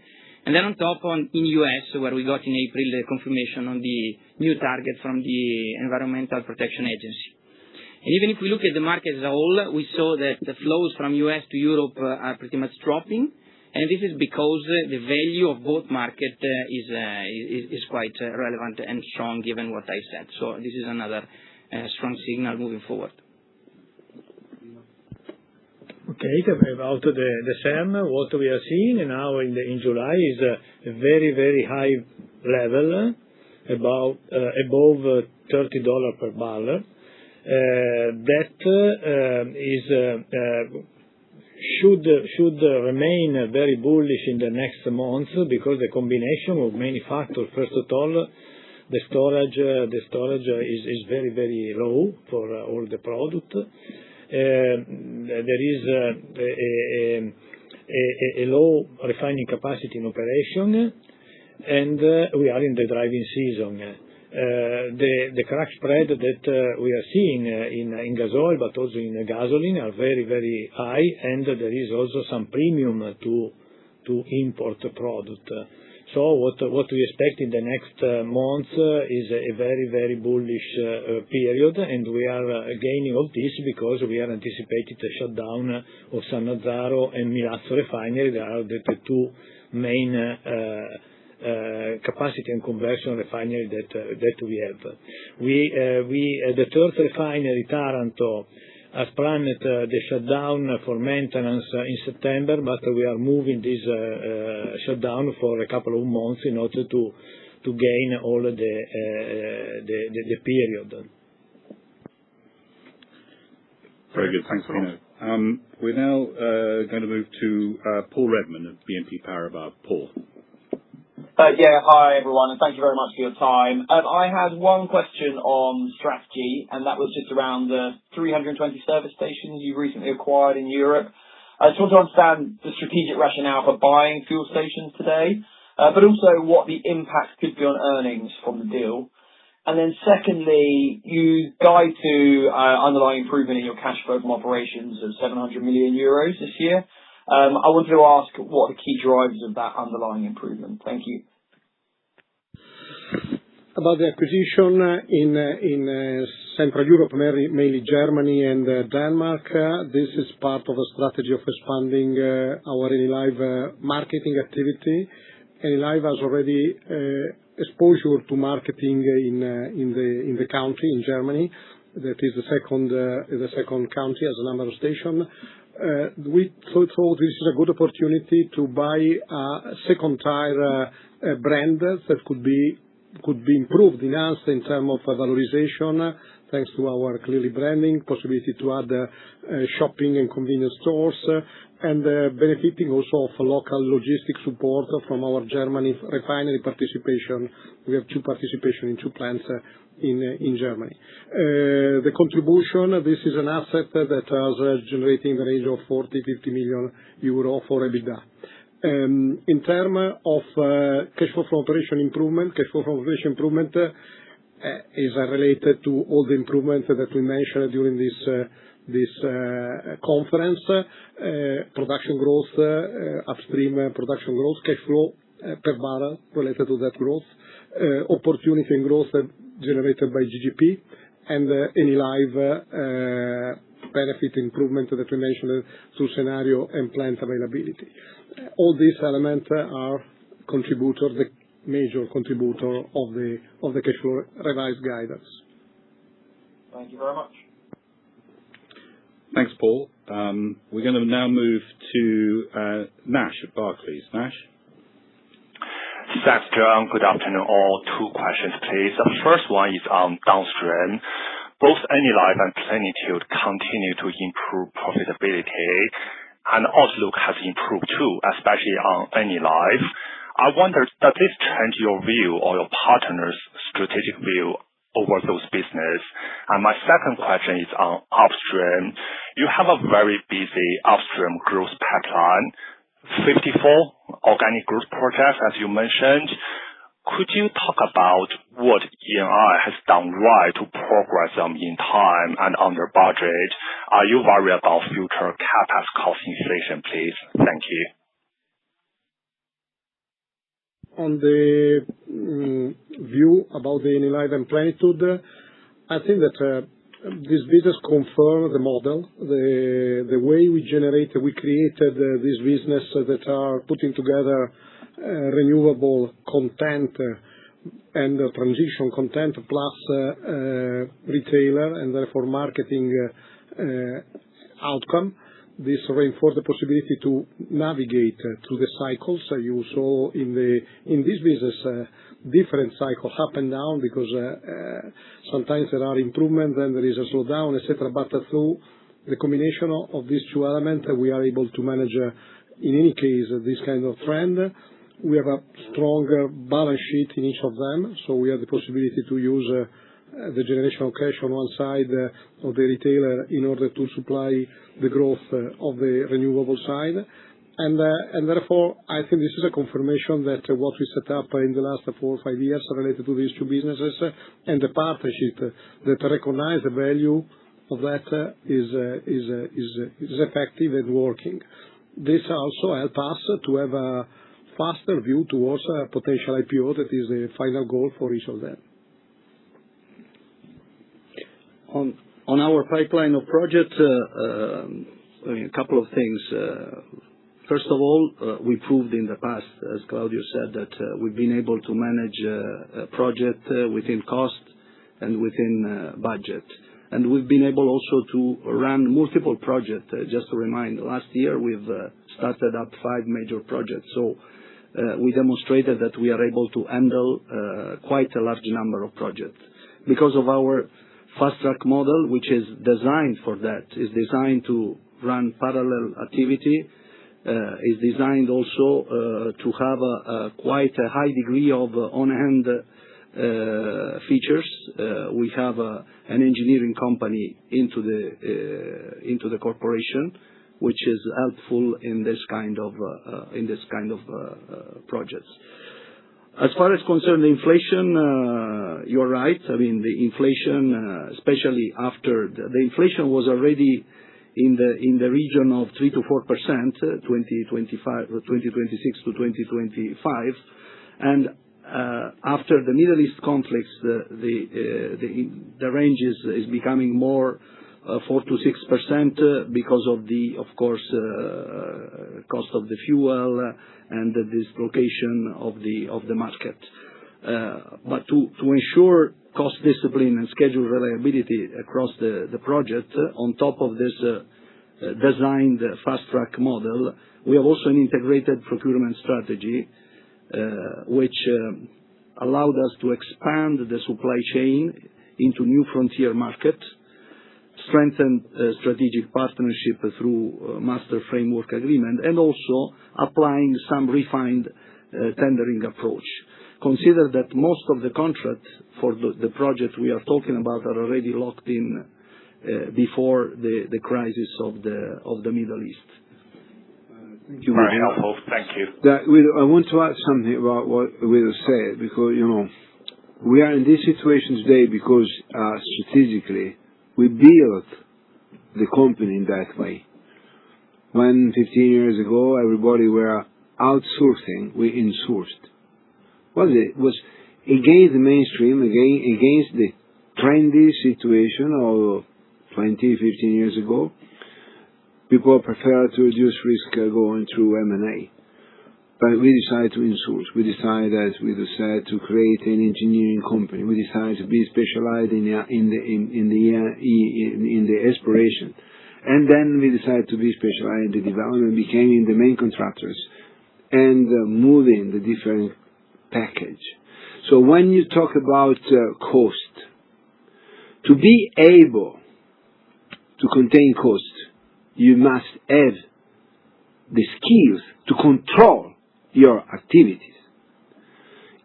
And then on top, in US, where we got in April the confirmation on the new target from the Environmental Protection Agency. And even if we look at the market as a whole, we saw that the flows from US to Europe are pretty much dropping. And this is because the value of both market is quite relevant and strong given what I said. So this is another strong signal moving forward. Okay, about the SERM, what we are seeing now in July is a very, very high level, above $30 per barrel. That should remain very bullish in the next months because the combination of many factors. First of all, the storage is very, very low for all the product. There is a low refining capacity in operation, and we are in the driving season. The crack spread that we are seeing in gasoil, but also in gasoline, are very, very high, and there is also some premium to import product. So what we expect in the next months is a very, very bullish period, and we are gaining all this because we are anticipating the shutdown of Sannazzaro and Milazzo refinery. They are the two main capacity and conversion refinery that we have. The third refinery, Taranto, has planned the shutdown for maintenance in September, but we are moving this shutdown for a couple of months in order to gain all the period. Very good, thanks, Pino. We're now going to move to Paul Redman of BNP Paribas. Paul. Hi everyone, and thank you very much for your time. I had one question on strategy, and that was just around the 320 service stations you recently acquired in Europe. I just want to understand the strategic rationale for buying fuel stations today, but also what the impact could be on earnings from the deal. And then secondly, you guide to underlying improvement in your cash flow from operations of 700 million euros this year. I wanted to ask what are the key drivers of that underlying improvement. Thank you. About the acquisition in Central Europe, mainly Germany and Denmark, this is part of a strategy of expanding our Enilive marketing activity. Enilive has already exposure to marketing in the country, in Germany. That is the second country as a number of stations. We thought this is a good opportunity to buy a second-tier brand that could be improved, enhanced in terms of valorization, thanks to our clearly branding, possibility to add shopping and convenience stores, and benefiting also of local logistic support from our Germany refinery participation. We have participation in 2 plants in Germany. The contribution, this is an asset that is generating the range of 40 million-50 million euro for EBITDA. In terms of cash flow from operation improvement, is related to all the improvements that we mentioned during this conference. Production growth, upstream production growth, cash flow per barrel related to that growth, opportunity and growth generated by GGP, and Enilive benefit improvement that we mentioned through scenario and plant availability. All these elements are the major contributor of the cash flow revised guidance. Thank you very much. Thanks, Paul. We're going to now move to Nash at Barclays. Nash? Thanks, John. Good afternoon, all. 2 questions, please. The first one is on downstream. Both Enilive and Plenitude continue to improve profitability, and outlook has improved too, especially on Enilive. I wonder, does this change your view or your partner's strategic view over those business? And my second question is on upstream. You have a very busy upstream growth pipeline, 54 organic growth projects, as you mentioned. Could you talk about what Eni has done right to progress them in time and under budget? Are you worried about future CapEx cost inflation, please? Thank you. On the view about the Enilive and Plenitude, I think that this business confirm the model, the way we created this business that are putting together renewable content and transition content plus retailer and therefore marketing outcome. This reinforce the possibility to navigate through the cycles. You saw in this business different cycles up and down because sometimes there are improvements, then there is a slowdown, etc. But through the combination of these 2 elements, we are able to manage, in any case, this kind of trend. We have a stronger balance sheet in each of them, so we have the possibility to use the generation of cash on one side of the retailer in order to supply the growth of the renewable side. And therefore, I think this is a confirmation that what we set up in the last 4 or 5 years related to these 2 businesses and the partnership that recognize the value of that is effective and working. This also help us to have a faster view towards a potential IPO that is the final goal for each of them. On our pipeline of projects, a couple of things. First of all, we proved in the past, as Claudio said, that we've been able to manage a project within cost and within budget. And we've been able also to run multiple projects. Just to remind, last year we've started up 5 major projects. So we demonstrated that we are able to handle quite a large number of projects. Because of our fast-track model, which is designed for that, is designed to run parallel activity, is designed also to have quite a high degree of on-hand features. We have an engineering company into the corporation, which is helpful in this kind of projects. As far as concerned the inflation, you're right. I mean, the inflation, especially after the inflation was already in the region of 3 to 4%, 2026 to 2025, and after the Middle East conflicts, the range is becoming more 4 to 6% because of the, of course, cost of the fuel and the dislocation of the market. But to ensure cost discipline and schedule reliability across the project, on top of this designed fast-track model, we have also an integrated procurement strategy, which allowed us to expand the supply chain into new frontier market, strengthen strategic partnership through master framework agreement, and also applying some refined tendering approach. Consider that most of the contracts for the project we are talking about are already locked in before the crisis of the Middle East. Thank you. Very helpful. Thank you. I want to add something about what Will said, because, we are in this situation today because strategically we built the company in that way. When 15 years ago everybody were outsourcing, we insourced. It was against the mainstream, against the trendy situation of 20, 15 years ago. People prefer to reduce risk going through M&A. But we decided to insource. We decided to create an engineering company. We decided to be specialized in the exploration. And then we decided to be specialized in the development, becoming the main contractors, and moving the different package. So when you talk about cost, to be able to contain cost, you must have the skills to control your activities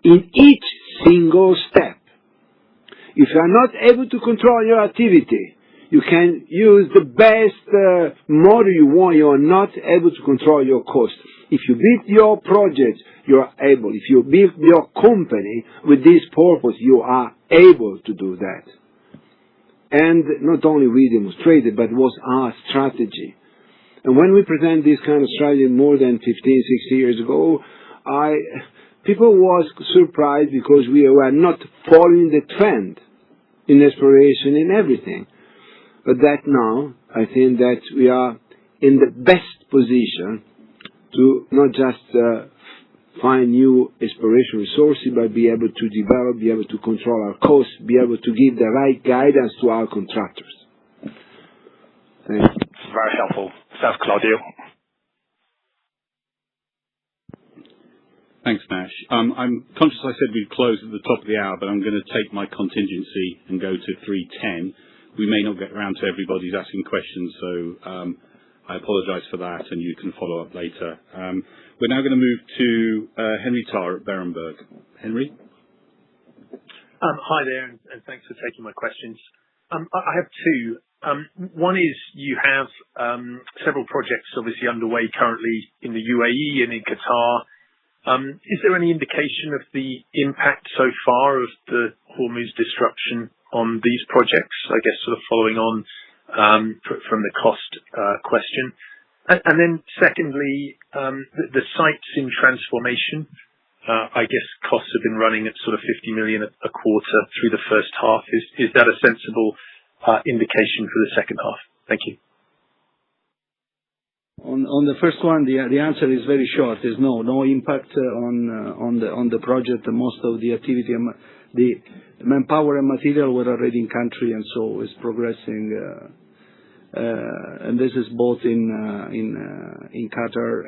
in each single step. If you are not able to control your activity, you can use the best model you want. You are not able to control your cost. If you build your project, you are able. If you build your company with this purpose, you are able to do that. And not only we demonstrated, but it was our strategy. And when we present this kind of strategy more than 15, 16 years ago, people was surprised because we were not following the trend in exploration and everything. But that now, I think that we are in the best position to not just find new exploration resources, but be able to develop, be able to control our costs, be able to give the right guidance to our contractors. Thank you. It's very helpful. Thanks, Claudio. Thanks, Nash. I'm conscious I said we'd close at the top of the hour, but I'm going to take my contingency and go to 3:10. We may not get around to everybody's asking questions, so I apologize for that, and you can follow up later. We're now going to move to Henry Tarr at Berenberg. Henry? Hi there, and thanks for taking my questions. I have two. One is you have several projects obviously underway currently in the UAE and in Qatar. Is there any indication of the impact so far of the Hormuz disruption on these projects? I guess sort of following on from the cost question. And then secondly, the sites in transformation, I guess costs have been running at sort of 50 million a quarter through the first half. Is that a sensible indication for the second half? Thank you. On the first one, the answer is very short. There's no impact on the project. Most of the activity, the manpower and material were already in country, and so it's progressing. And this is both in Qatar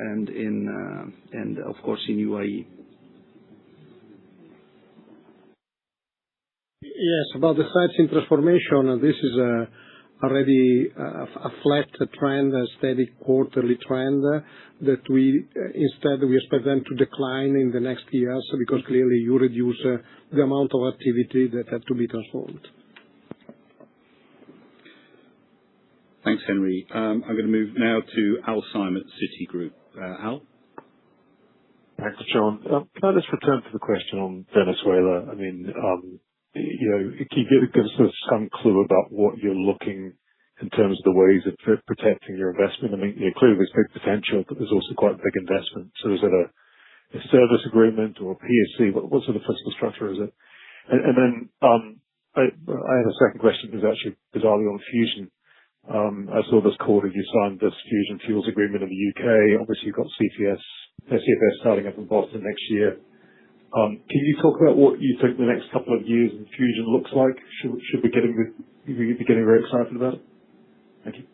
and of course in UAE. Yes, about the sites in transformation, this is already a flat trend, a steady quarterly trend that we expect them to decline in the next years because clearly you reduce the amount of activity that have to be transformed. Thanks, Henry. I'm going to move now to Al Simon at Citigroup. Al? Thanks, John. Can I just return to the question on Venezuela? I mean, can you give us some clue about what you're looking in terms of the ways of protecting your investment? I mean, clearly there's big potential, but there's also quite a big investment. So is it a service agreement or a PSC? What sort of fiscal structure is it? And then I had a second question, which is actually bizarrely on fusion. I saw this quarter you signed this fusion fuels agreement in the UK. Obviously you've got CFS starting up in Boston next year. Can you talk about what you think the next couple of years in fusion looks like? Should we be getting very excited about it? Thank you.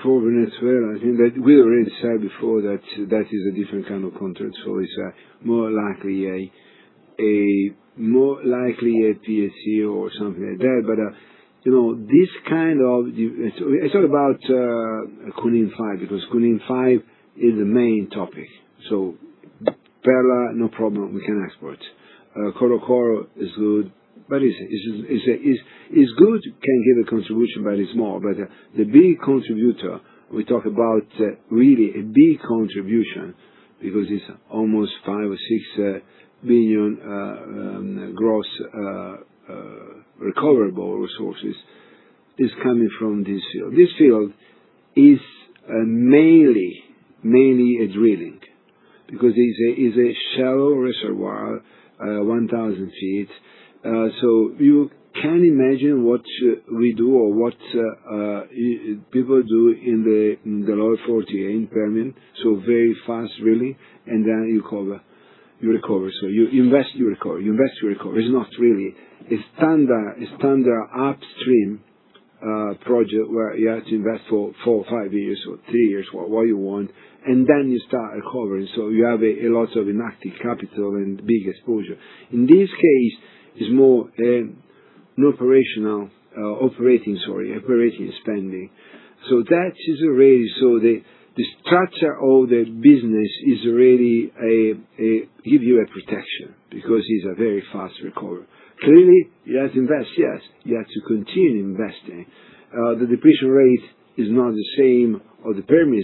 For Venezuela, I think that we already said before that is a different kind of contract, so it's more likely a more likely a PSC or something like that. But this kind of it's all about Kunin 5, because Kunin 5 is the main topic. So Perla, no problem, we can export. Coro is good, but it's good, can give a contribution, but it's small. But the big contributor, we talk about really a big contribution, because it's almost 5 or 6 billion gross recoverable resources, is coming from this field. This field is mainly a drilling, because it's a shallow reservoir, 1,000 feet. So you can imagine what we do, or what people do in the lower 48 in Permian. So very fast drilling, and then you recover. So you invest, you recover. You invest, you recover. It's not really a standard upstream project where you have to invest for 4 or 5 years or 3 years, what you want, and then you start recovering. So you have a lot of inactive capital and big exposure. In this case, it's more operating spending. So that is already, so the structure of the business is already give you a protection, because it's a very fast recovery. Clearly, you have to invest, yes. You have to continue investing. The depletion rate is not the same, or the Permian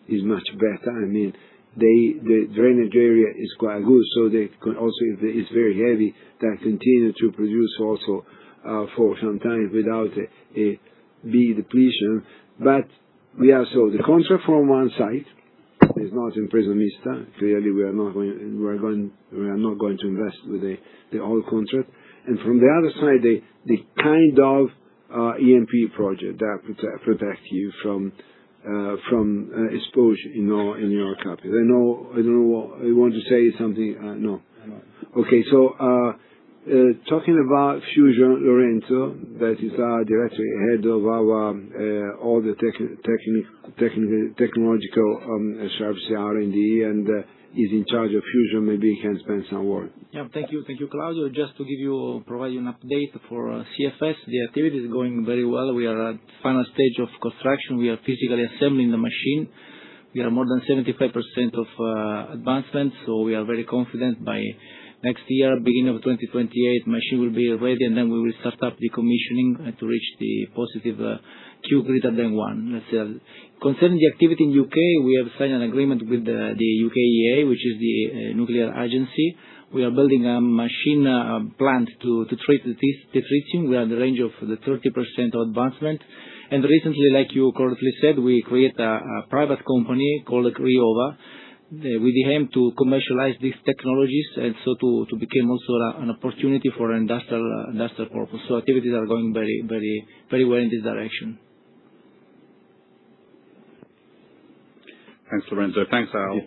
is much better. I mean, the drainage area is quite good, so they can also, if it's very heavy, they continue to produce also for some time without a big depletion. But we have the contract from one side. It's not in Presonista. Clearly, we are not going to invest with the whole contract. And from the other side, the kind of E&P project that protect you from exposure in your capital. I don't know what you want to say something. No. Okay. So talking about Fusion, Lorenzo, that is our director, head of our all the technological service R&D, and is in charge of Fusion. Maybe he can spend some word. Yeah, thank you, Claudio. Just to provide you an update for CFS, the activity is going very well. We are at final stage of construction. We are physically assembling the machine. We are more than 75% of advancement, so we are very confident by next year, beginning of 2028, machine will be ready, and then we will start up the commissioning to reach the positive Q greater than 1. Concerning the activity in UK, we have signed an agreement with the UKEA, which is the nuclear agency. We are building a machine plant to treat the tritium. We are in the range of the 30% of advancement. And recently, like you correctly said, we create a private company called Riova, with the aim to commercialize these technologies, and so to become also an opportunity for industrial purpose. So activities are going very, very, very well in this direction. Thanks, Lorenzo. Thanks, Al.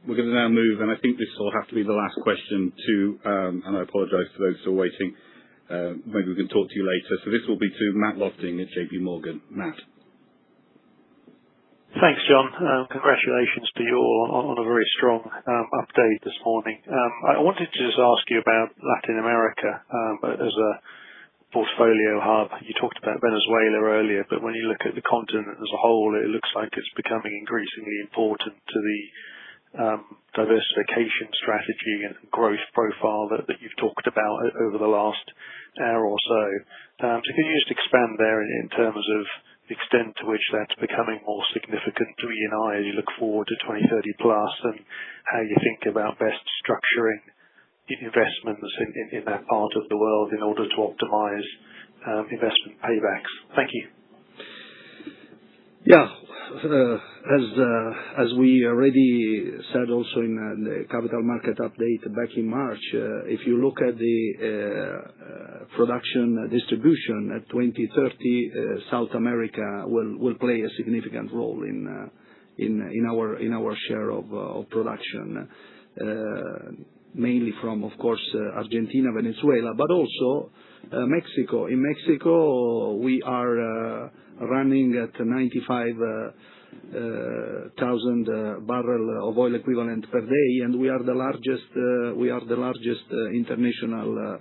We're going to now move, and I think this will have to be the last question to, and I apologize to those still waiting. Maybe we can talk to you later. So this will be to Matt Lofting at JP Morgan. Matt. Thanks, John. Congratulations to you all on a very strong update this morning. I wanted to just ask you about Latin America as a portfolio hub. You talked about Venezuela earlier, but when you look at the continent as a whole, it looks like it's becoming increasingly important to the diversification strategy and growth profile that you've talked about over the last hour or so. So can you just expand there in terms of the extent to which that's becoming more significant to E&I as you look forward to 2030 plus, and how you think about best structuring investments in that part of the world in order to optimize investment paybacks? Thank you. Yeah. As we already said also in the capital market update back in March, if you look at the production distribution at 2030, South America will play a significant role in our share of production, mainly from, of course, Argentina, Venezuela, but also Mexico. In Mexico, we are running at 95 barrel of oil equivalent per day, and we are the largest international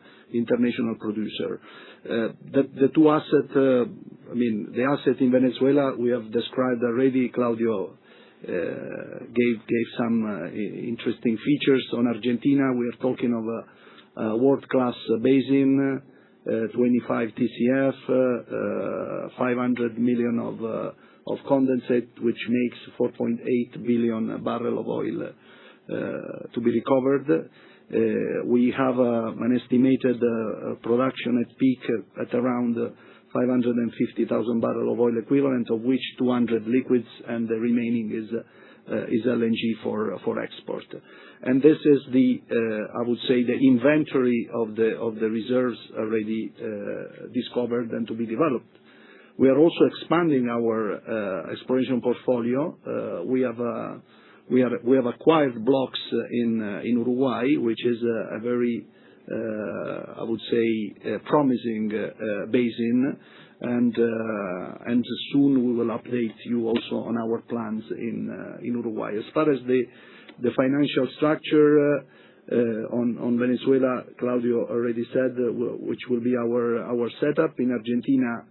producer. The two assets, the asset in Venezuela, we have described already. Claudio gave some interesting features. On Argentina, we are talking of a world-class basin, 25 TCF, 500 million of condensate, which makes 4.8 billion barrel of oil to be recovered. We have an estimated production at peak at around 550,000 barrel of oil equivalent, of which 200 liquids, and the remaining is LNG for export. And this is I would say, the inventory of the reserves already discovered and to be developed. We are also expanding our exploration portfolio. We have acquired blocks in Uruguay, which is a very, I would say, promising basin, and soon we will update you also on our plans in Uruguay. As far as the financial structure on Venezuela, Claudio already said which will be our setup. In Argentina,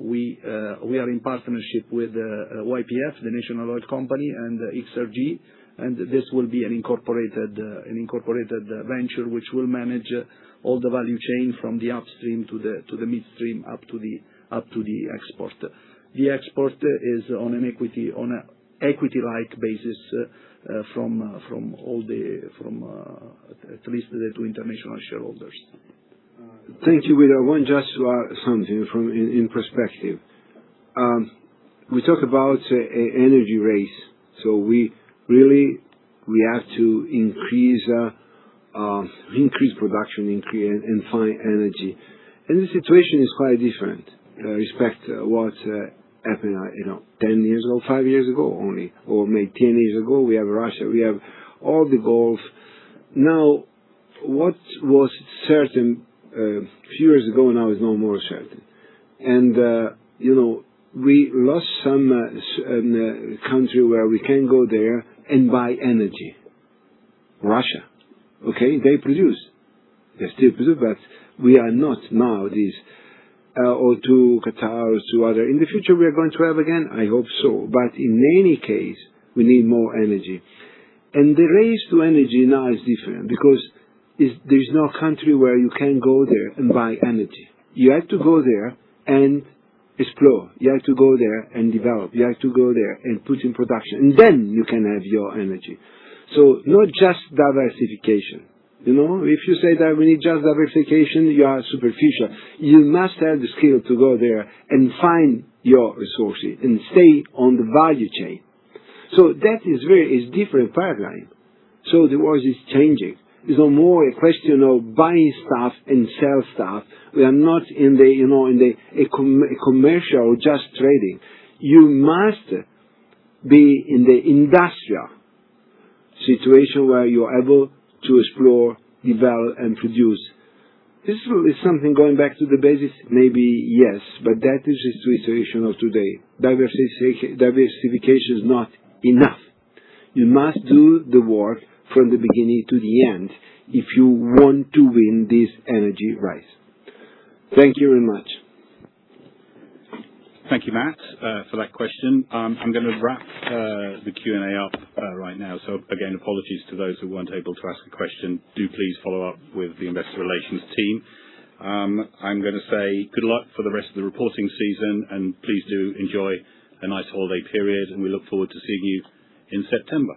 we are in partnership with YPF, the national oil company, and XRG, and this will be an incorporated venture which will manage all the value chain from the upstream to the midstream up to the export. The export is on an equity-like basis from at least the two international shareholders. Thank you, Guido. I want just to add something in perspective. We talk about energy race, so we have to increase production, and find energy. And the situation is quite different. Respect what happened, 10 years ago, 5 years ago only, or maybe 10 years ago. We have Russia, we have all the Gulf. Now, what was certain a few years ago now is no more certain. And, we lost some country where we can go there and buy energy. Russia. Okay, they produce. They still produce, but we are not now these, or to Qatar or to other. In the future we are going to have again, I hope so. But in any case, we need more energy. And the race to energy now is different because there is no country where you can go there and buy energy. You have to go there and explore. You have to go there and develop. You have to go there and put in production. And then you can have your energy. So not just diversification. If you say that we need just diversification, you are superficial. You must have the skill to go there and find your resources and stay on the value chain. So that is different paradigm. So the world is changing. It's no more a question of buying stuff and sell stuff. We are not in a commercial or just trading. You must be in the industrial situation where you are able to explore, develop, and produce. This is something going back to the basics, maybe yes, but that is the situation of today. Diversification is not enough. You must do the work from the beginning to the end if you want to win this energy race. Thank you very much. Thank you, Matt, for that question. I'm going to wrap the Q&A up right now. So again, apologies to those who weren't able to ask a question. Do please follow up with the Investor Relations team. I'm going to say good luck for the rest of the reporting season, and please do enjoy a nice holiday period, and we look forward to seeing you in September.